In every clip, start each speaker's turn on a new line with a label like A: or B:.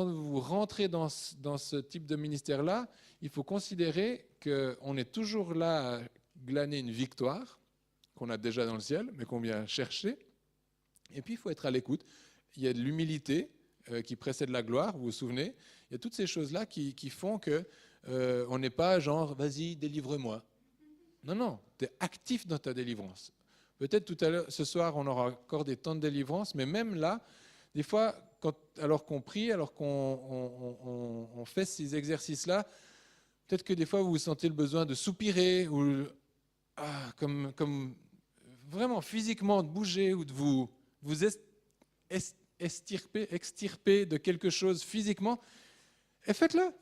A: quand vous rentrez dans ce type de ministère-là, il faut considérer qu'on est toujours là à glaner une victoire qu'on a déjà dans le ciel, mais qu'on vient chercher. Et puis, il faut être à l'écoute. Il y a de l'humilité qui précède la gloire, vous vous souvenez. Il y a toutes ces choses-là qui font qu'on n'est pas genre, vas-y, délivre-moi. Non, non, tu es actif dans ta délivrance. Peut-être tout à l'heure, ce soir, on aura encore des temps de délivrance, mais même là, des fois, alors qu'on prie, alors qu'on fait ces exercices-là, peut-être que des fois, vous sentez le besoin de soupirer, ou comme vraiment physiquement de bouger, ou de vous extirper de quelque chose physiquement, et faites-le.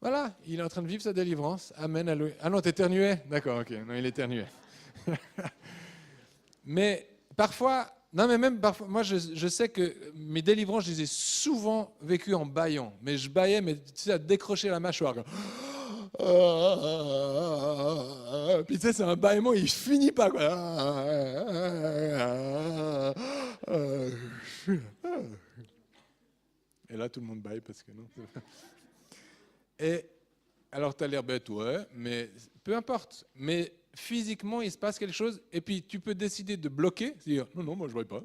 A: Voilà, il est en train de vivre sa délivrance. Amen, alléluia. Ah non, t'éternuais? D'accord, ok, non, il éternuait. Mais parfois, non mais même parfois, moi je sais que mes délivrances, je les ai souvent vécues en bâillant. Mais je bâillais, mais tu sais, à décrocher la mâchoire. Puis tu sais, c'est un bâillement, il finit pas, quoi. Et là, tout le monde bâille parce que non. Et alors, tu as l'air bête, ouais, mais peu importe. Mais physiquement, il se passe quelque chose, et puis tu peux décider de bloquer, c'est-à-dire, non, non, moi je ne baille pas.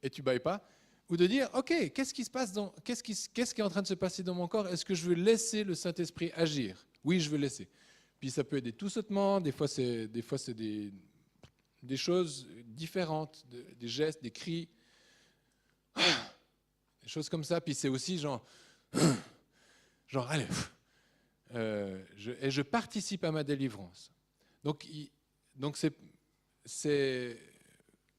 A: Et tu ne bailles pas. Ou de dire, ok, qu'est-ce qui est en train de se passer dans mon corps? Est-ce que je veux laisser le Saint-Esprit agir? Oui, je veux laisser. Puis ça peut être des tout-sautements, des fois c'est des choses différentes, des gestes, des cris, des choses comme ça. Puis c'est aussi genre, allez, et je participe à ma délivrance. Donc c'est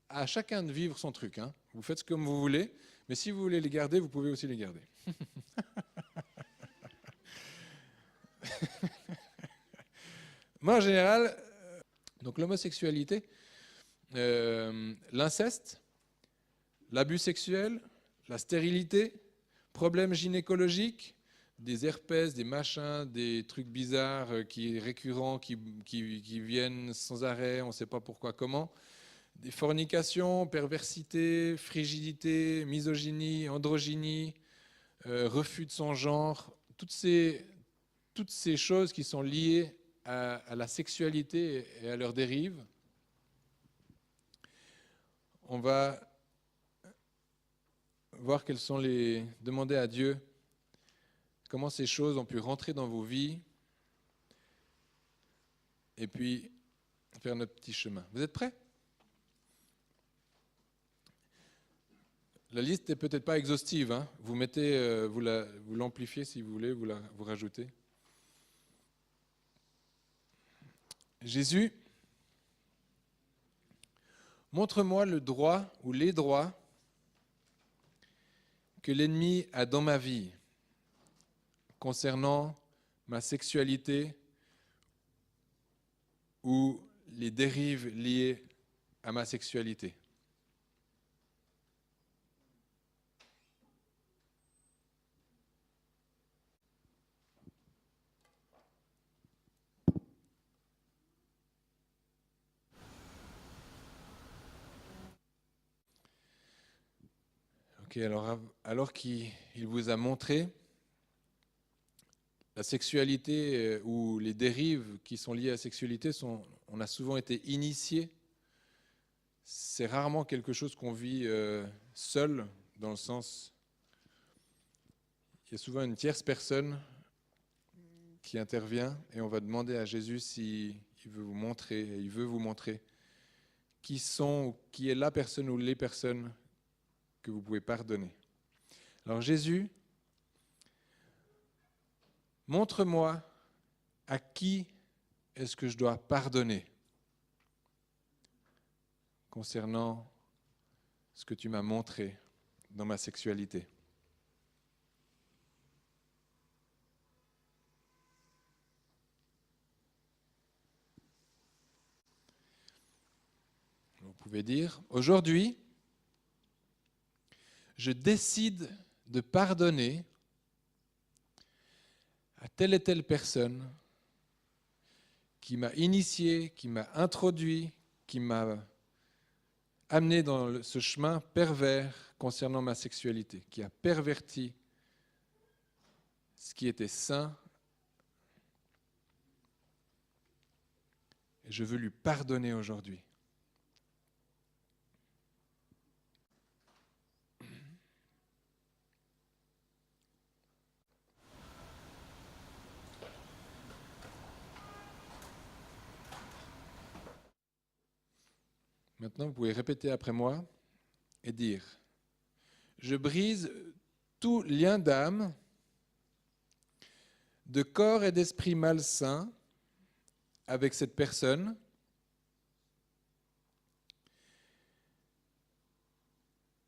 A: à chacun de vivre son truc. Hein. Vous faites comme vous voulez, mais si vous voulez les garder, vous pouvez aussi les garder. Moi, en général, donc l'homosexualité, l'inceste, l'abus sexuel, la stérilité, problèmes gynécologiques, des herpès, des machins, des trucs bizarres récurrents, qui viennent sans arrêt, on ne sait pas pourquoi, comment, des fornications, perversité, frigidité, misogynie, androgynie, refus de son genre, toutes ces choses qui sont liées à la sexualité et à leurs dérives. On va voir quelles sont demander à Dieu comment ces choses ont pu rentrer dans vos vies et puis faire notre petit chemin. Vous êtes prêts? La liste n'est peut-être pas exhaustive. Hein. Vous mettez, vous l'amplifiez si vous voulez, vous rajoutez. Jésus, montre-moi le droit ou les droits que l'ennemi a dans ma vie concernant ma sexualité ou les dérives liées à ma sexualité. Ok, alors qu'il vous a montré la sexualité ou les dérives qui sont liées à la sexualité, on a souvent été initiés. C'est rarement quelque chose qu'on vit seul, dans le sens, il y a souvent une tierce personne qui intervient et on va demander à Jésus s'il veut vous montrer qui est la personne ou les personnes que vous pouvez pardonner. Alors Jésus, montre-moi à qui est-ce que je dois pardonner concernant ce que tu m'as montré dans ma sexualité. Vous pouvez dire, aujourd'hui, je décide de pardonner à telle et telle personne qui m'a initié, qui m'a introduit, qui m'a amené dans ce chemin pervers concernant ma sexualité, qui a perverti ce qui était saint. Et je veux lui pardonner aujourd'hui. Maintenant, vous pouvez répéter après moi et dire « Je brise tout lien d'âme, de corps et d'esprit malsain avec cette personne.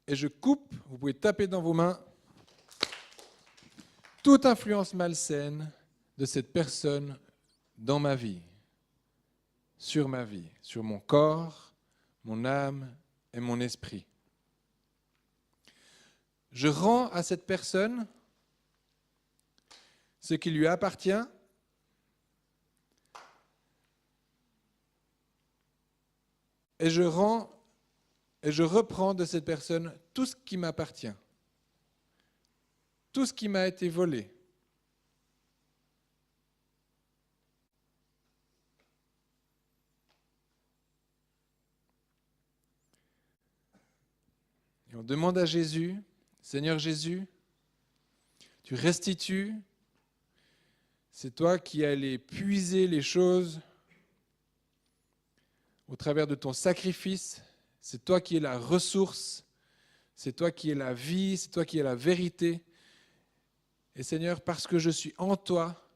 A: Et je coupe, vous pouvez taper dans vos mains, toute influence malsaine de cette personne dans ma vie, sur mon corps, mon âme et mon esprit. Je rends à cette personne ce qui lui appartient et je reprends de cette personne tout ce qui m'appartient, tout ce qui m'a été volé. Et on demande à Jésus, Seigneur Jésus, tu restitues, c'est toi qui allais puiser les choses au travers de ton sacrifice, c'est toi qui es la ressource, c'est toi qui es la vie, c'est toi qui es la vérité. Et Seigneur, parce que je suis en toi,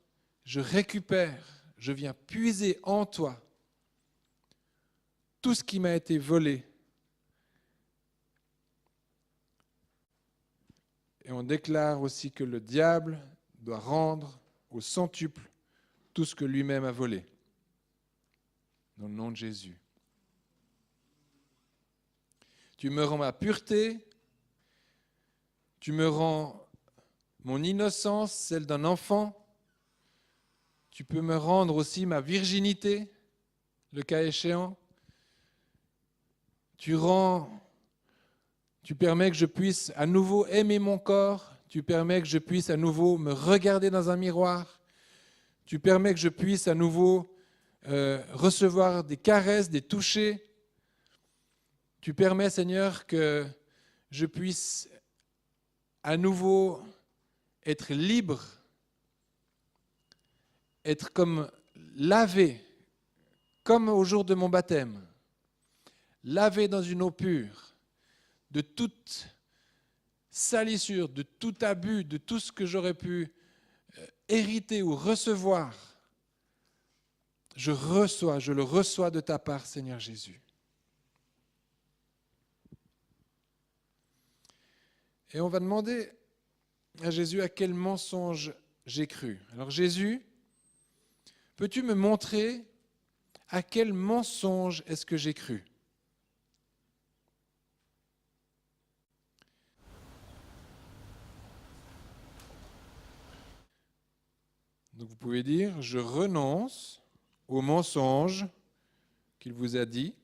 A: je récupère, je viens puiser en toi tout ce qui m'a été volé. Et on déclare aussi que le diable doit rendre au centuple tout ce que lui-même a volé. Dans le nom de Jésus. Tu me rends ma pureté, tu me rends mon innocence, celle d'un enfant. Tu peux me rendre aussi ma virginité, le cas échéant. Tu permets que je puisse à nouveau aimer mon corps. Tu permets que je puisse à nouveau me regarder dans un miroir. Tu permets que je puisse à nouveau recevoir des caresses, des touchés. Tu permets, Seigneur, que je puisse à nouveau être libre, être comme lavé, comme au jour de mon baptême, lavé dans une eau pure, de toute salissure, de tout abus, de tout ce que j'aurais pu hériter ou recevoir. Je le reçois de ta part, Seigneur Jésus. Et on va demander à Jésus à quel mensonge j'ai cru. Alors Jésus, peux-tu me montrer à quel mensonge est-ce que j'ai cru ? Donc vous pouvez dire, je renonce au mensonge qu'il vous a dit.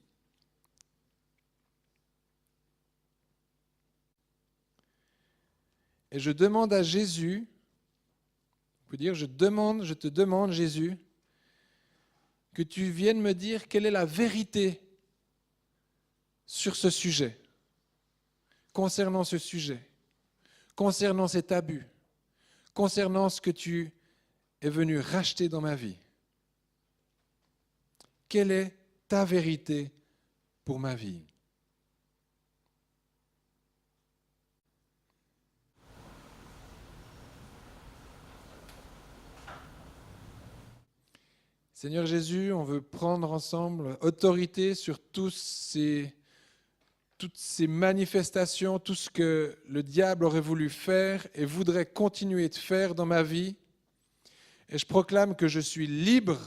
A: Et je demande à Jésus, vous pouvez dire, je te demande, Jésus, que tu viennes me dire quelle est la vérité sur ce sujet, concernant ce sujet, concernant cet abus, concernant ce que tu es venu racheter dans ma vie. Quelle est ta vérité pour ma vie ? Seigneur Jésus, on veut prendre ensemble autorité sur toutes ces manifestations, tout ce que le diable aurait voulu faire et voudrait continuer de faire dans ma vie. Et je proclame que je suis libre.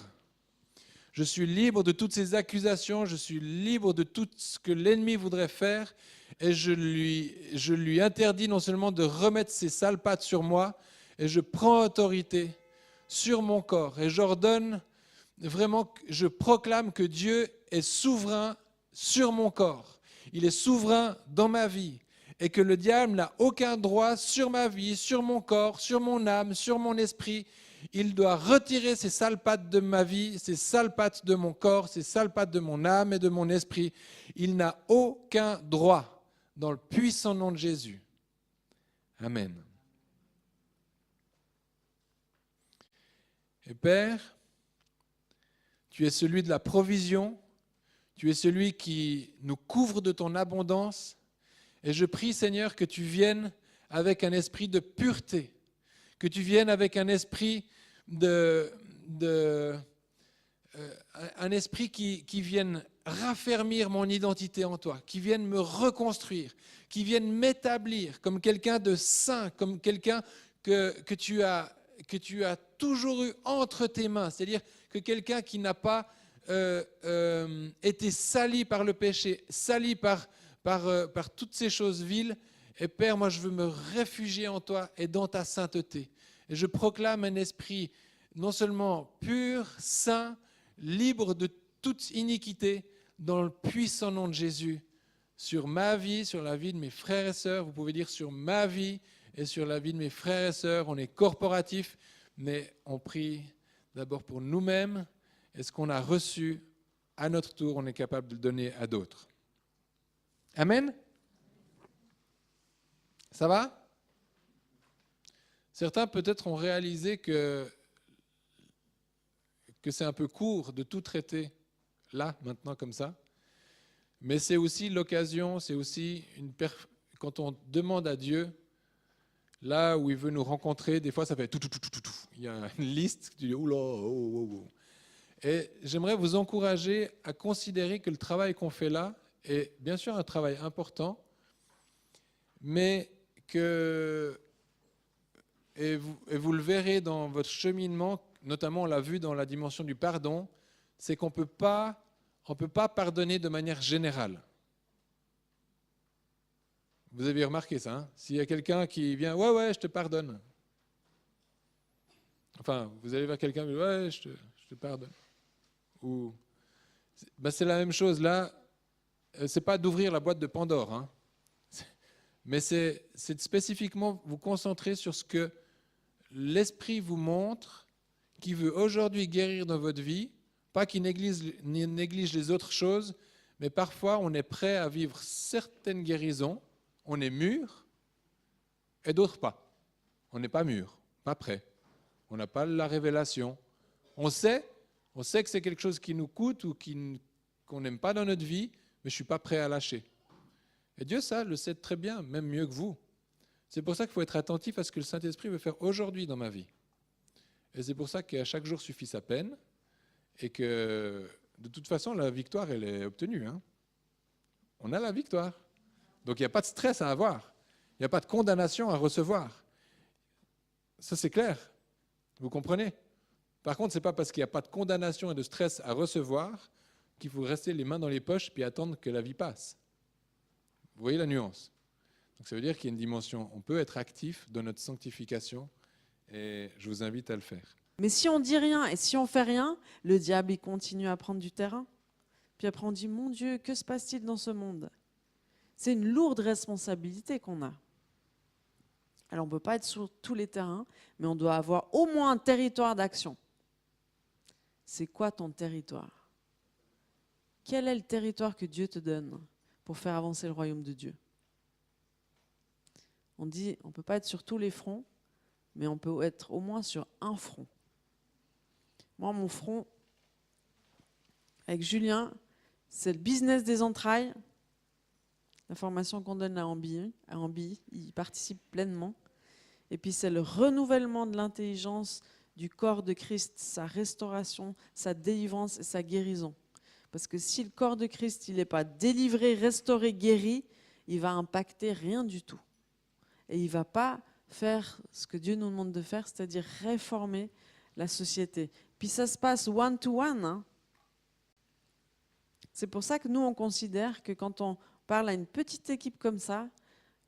A: Je suis libre de toutes ces accusations, je suis libre de tout ce que l'ennemi voudrait faire. Et je lui interdis non seulement de remettre ses sales pattes sur moi, et je prends autorité sur mon corps. Et j'ordonne vraiment, je proclame que Dieu est souverain sur mon corps. il est souverain dans ma vie et que le diable n'a aucun droit sur ma vie, sur mon corps, sur mon âme, sur mon esprit. Il doit retirer ces sales pattes de ma vie, ces sales pattes de mon corps, ces sales pattes de mon âme et de mon esprit. Il n'a aucun droit dans le puissant nom de Jésus. Amen. Et Père, tu es celui de la provision, tu es celui qui nous couvre de ton abondance. Et je prie, Seigneur, que tu viennes avec un esprit de pureté, que tu viennes avec un esprit un esprit qui vienne raffermir mon identité en toi, qui vienne me reconstruire, qui vienne m'établir comme quelqu'un de saint, comme quelqu'un que tu as toujours eu entre tes mains, c'est-à-dire que quelqu'un qui n'a pas été sali par le péché, sali par toutes ces choses viles. Et Père, moi je veux me réfugier en toi et dans ta sainteté. Et je proclame un esprit non seulement pur, saint, libre de toute iniquité, dans le puissant nom de Jésus, sur ma vie, sur la vie de mes frères et sœurs. Vous pouvez dire sur ma vie et sur la vie de mes frères et sœurs. On est corporatif, mais on prie d'abord pour nous-mêmes. Et ce qu'on a reçu, à notre tour, on est capable de le donner à d'autres. Amen. Ça va ? Certains peut-être ont réalisé que c'est un peu court de tout traiter là, maintenant, comme ça. Mais c'est aussi l'occasion, c'est aussi quand on demande à Dieu, là où il veut nous rencontrer, des fois ça fait tout. Il y a une liste, tu dis oula, oh. Et j'aimerais vous encourager à considérer que le travail qu'on fait là est bien sûr un travail important, mais que, et vous le verrez dans votre cheminement, notamment on l'a vu dans la dimension du pardon, c'est qu'on ne peut pas pardonner de manière générale. Vous avez remarqué ça, hein? S'il y a quelqu'un qui vient, ouais, je te pardonne. Enfin, vous allez vers quelqu'un, ouais, je te pardonne. Ou, c'est la même chose là. C'est pas d'ouvrir la boîte de Pandore, hein. Mais c'est de spécifiquement vous concentrer sur ce que l'Esprit vous montre, qui veut aujourd'hui guérir dans votre vie, pas qu'il néglige les autres choses, mais parfois on est prêt à vivre certaines guérisons, on est mûr, et d'autres pas. On n'est pas mûr, pas prêt. On n'a pas la révélation. On sait que c'est quelque chose qui nous coûte ou qu'on n'aime pas dans notre vie, mais je ne suis pas prêt à lâcher. Et Dieu, ça, le sait très bien, même mieux que vous. C'est pour ça qu'il faut être attentif à ce que le Saint-Esprit veut faire aujourd'hui dans ma vie. Et c'est pour ça qu'à chaque jour suffit sa peine et que, de toute façon, la victoire, elle est obtenue, hein. On a la victoire. Donc, il n'y a pas de stress à avoir. Il n'y a pas de condamnation à recevoir. Ça, c'est clair. Vous comprenez ? Par contre, ce n'est pas parce qu'il n'y a pas de condamnation et de stress à recevoir qu'il faut rester les mains dans les poches puis attendre que la vie passe. Vous voyez la nuance ? Donc ça veut dire qu'il y a une dimension, on peut être actif dans notre sanctification et je vous invite à le faire.
B: Mais si on dit rien et si on fait rien, le diable il continue à prendre du terrain. Puis après on dit, mon Dieu, que se passe-t-il dans ce monde ? C'est une lourde responsabilité qu'on a. Alors on ne peut pas être sur tous les terrains, mais on doit avoir au moins un territoire d'action. C'est quoi ton territoire ? Quel est le territoire que Dieu te donne pour faire avancer le royaume de Dieu ? On dit, on ne peut pas être sur tous les fronts, mais on peut être au moins sur un front. Moi, mon front, avec Julien, c'est le business des entrailles. La formation qu'on donne à Ambi, il participe pleinement. Et puis c'est le renouvellement de l'intelligence du corps de Christ, sa restauration, sa délivrance et sa guérison. Parce que si le corps de Christ n'est pas délivré, restauré, guéri, il va impacter rien du tout. Et il ne va pas faire ce que Dieu nous demande de faire, c'est-à-dire réformer la société. Puis ça se passe one-to-one. Hein. C'est pour ça que nous, on considère que quand on parle à une petite équipe comme ça,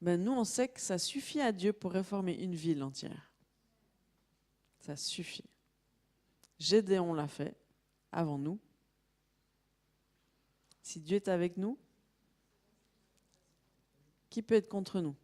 B: ben nous, on sait que ça suffit à Dieu pour réformer une ville entière. Ça suffit. Gédéon l'a fait avant nous. Si Dieu est avec nous, Qui peut être contre nous?